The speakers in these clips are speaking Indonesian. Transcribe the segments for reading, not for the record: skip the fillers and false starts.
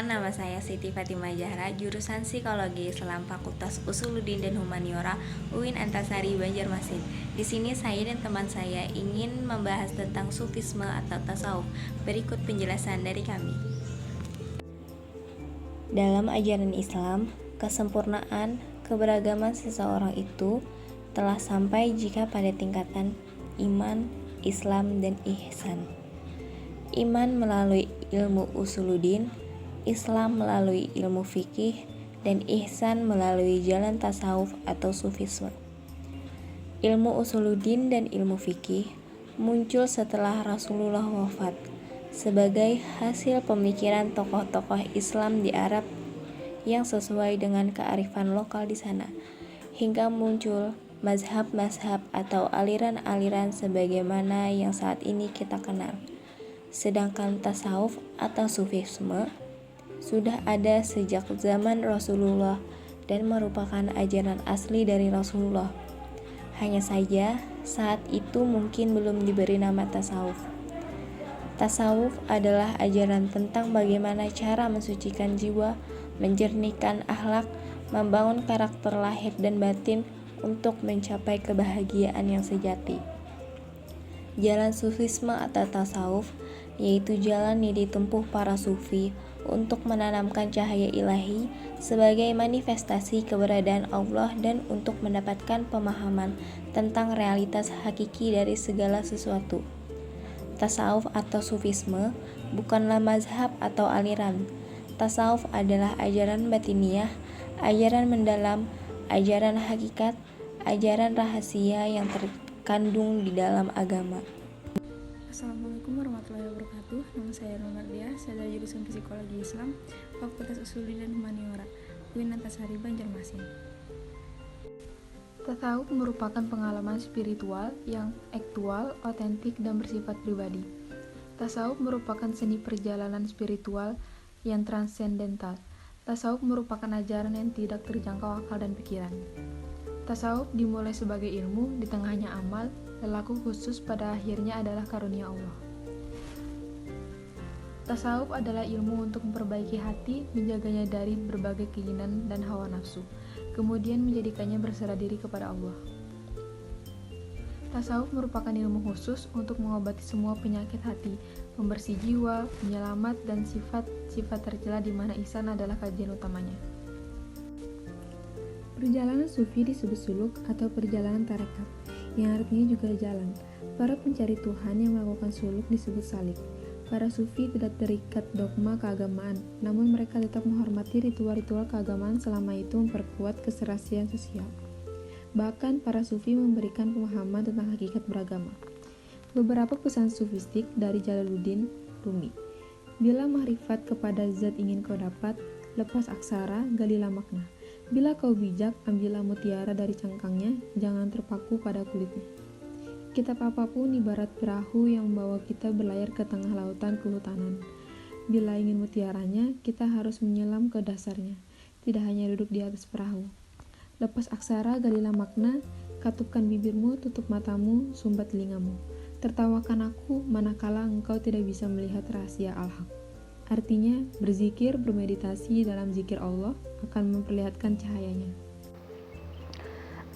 Perkenalkan, nama saya Siti Fatimah Zahra, jurusan Psikologi Islam Fakultas Usuluddin dan Humaniora UIN Antasari Banjarmasin. Di sini saya dan teman saya ingin membahas tentang sufisme atau tasawuf. Berikut penjelasan dari kami. Dalam ajaran Islam, kesempurnaan keberagaman seseorang itu telah sampai jika pada tingkatan iman, Islam, dan ihsan. Iman melalui ilmu usuluddin, Islam melalui ilmu fikih, dan ihsan melalui jalan tasawuf atau sufisme. Ilmu usuluddin dan ilmu fikih muncul setelah Rasulullah wafat sebagai hasil pemikiran tokoh-tokoh Islam di Arab yang sesuai dengan kearifan lokal di sana, hingga muncul mazhab-mazhab atau aliran-aliran sebagaimana yang saat ini kita kenal. Sedangkan tasawuf atau sufisme sudah ada sejak zaman Rasulullah dan merupakan ajaran asli dari Rasulullah. Hanya saja saat itu mungkin belum diberi nama tasawuf. Tasawuf adalah ajaran tentang bagaimana cara mensucikan jiwa, menjernihkan akhlak, membangun karakter lahir dan batin untuk mencapai kebahagiaan yang sejati. Jalan sufisme atau tasawuf yaitu jalan yang ditempuh para sufi untuk menanamkan cahaya ilahi sebagai manifestasi keberadaan Allah dan untuk mendapatkan pemahaman tentang realitas hakiki dari segala sesuatu. Tasawuf atau sufisme bukanlah mazhab atau aliran. Tasawuf adalah ajaran batiniah, ajaran mendalam, ajaran hakikat, ajaran rahasia yang terkandung di dalam agama. Assalamualaikum warahmatullahi wabarakatuh. Nama saya Romardia, saya dari jurusan Psikologi Islam, Fakultas Usuluddin dan Humaniora, UIN Antasari Banjarmasin. Tasawuf merupakan pengalaman spiritual yang aktual, otentik, dan bersifat pribadi. Tasawuf merupakan seni perjalanan spiritual yang transendental. Tasawuf merupakan ajaran yang tidak terjangkau akal dan pikiran. Tasawuf dimulai sebagai ilmu, di tengahnya amal, lelaku khusus, pada akhirnya adalah karunia Allah. Tasawuf adalah ilmu untuk memperbaiki hati, menjaganya dari berbagai keinginan dan hawa nafsu, kemudian menjadikannya berserah diri kepada Allah. Tasawuf merupakan ilmu khusus untuk mengobati semua penyakit hati, membersih jiwa, penyelamat, dan sifat-sifat tercela di mana ihsan adalah kajian utamanya. Perjalanan sufi disebut suluk atau perjalanan tarekat, yang artinya juga jalan. Para pencari Tuhan yang melakukan suluk disebut salik. Para sufi tidak terikat dogma keagamaan, namun mereka tetap menghormati ritual-ritual keagamaan selama itu memperkuat keserasian sosial. Bahkan para sufi memberikan pemahaman tentang hakikat beragama. Beberapa pesan sufistik dari Jalaluddin Rumi. Bila mahrifat kepada zat ingin kau dapat, lepas aksara, galilah makna. Bila kau bijak, ambillah mutiara dari cangkangnya, jangan terpaku pada kulitnya. Kitab apapun ibarat perahu yang membawa kita berlayar ke tengah lautan kehutanan. Bila ingin mutiaranya, kita harus menyelam ke dasarnya, tidak hanya duduk di atas perahu. Lepas aksara, galilah makna, katupkan bibirmu, tutup matamu, sumbat telingamu. Tertawakan aku, manakala engkau tidak bisa melihat rahasia al-haq. Artinya, berzikir, bermeditasi dalam zikir Allah akan memperlihatkan cahayanya.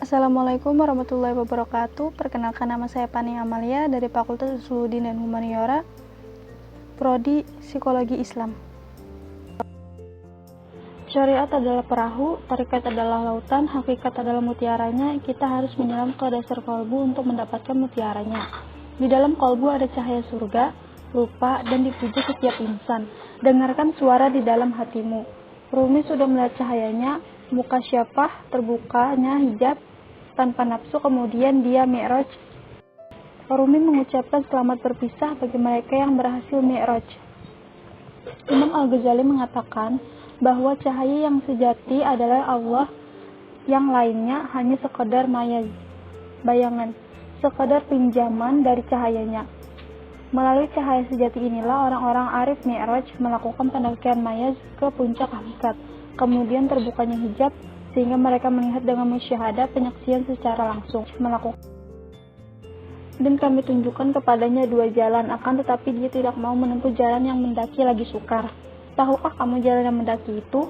Assalamualaikum warahmatullahi wabarakatuh. Perkenalkan, nama saya Pani Amalia dari Fakultas Usuluddin dan Humaniora, Prodi Psikologi Islam. Syariat adalah perahu, tarekat adalah lautan, hakikat adalah mutiaranya. Kita harus menyelam ke dasar kolbu untuk mendapatkan mutiaranya. Di dalam kolbu ada cahaya surga, rupa, dan dipuji setiap insan. Dengarkan suara di dalam hatimu. Rumi sudah melihat cahayanya, muka syafah, terbukanya hijab tanpa nafsu, kemudian dia mi'raj. Rumi mengucapkan selamat berpisah bagi mereka yang berhasil mi'raj. Imam Al-Ghazali mengatakan bahwa cahaya yang sejati adalah Allah, yang lainnya hanya sekedar mayaz, bayangan, sekedar pinjaman dari cahayanya. Melalui cahaya sejati inilah orang-orang arif mi'raj melakukan pendakian mayaz ke puncak hakikat, kemudian terbukanya hijab sehingga mereka melihat dengan musyahadah penyaksian secara langsung melakukan. Dan kami tunjukkan kepadanya dua jalan, akan tetapi dia tidak mau menempuh jalan yang mendaki lagi sukar. Tahukah kamu jalan yang mendaki itu?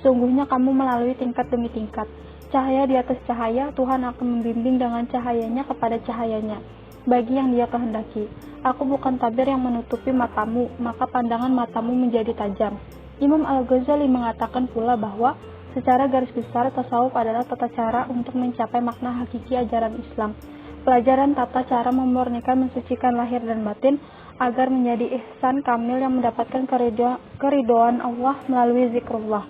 Sungguhnya kamu melalui tingkat demi tingkat. Cahaya di atas cahaya, Tuhan akan membimbing dengan cahayanya kepada cahayanya, bagi yang Dia kehendaki. Aku bukan tabir yang menutupi matamu, maka pandangan matamu menjadi tajam. Imam Al-Ghazali mengatakan pula bahwa secara garis besar tasawuf adalah tata cara untuk mencapai makna hakiki ajaran Islam. Pelajaran tata cara memurnikan mensucikan lahir dan batin agar menjadi ihsan kamil yang mendapatkan keridhaan Allah melalui zikrullah,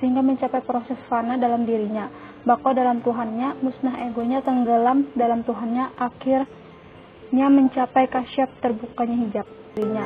sehingga mencapai proses fana dalam dirinya, bako dalam Tuhannya, musnah egonya, tenggelam dalam Tuhannya, akhirnya mencapai kasyaf terbukanya hijab dirinya.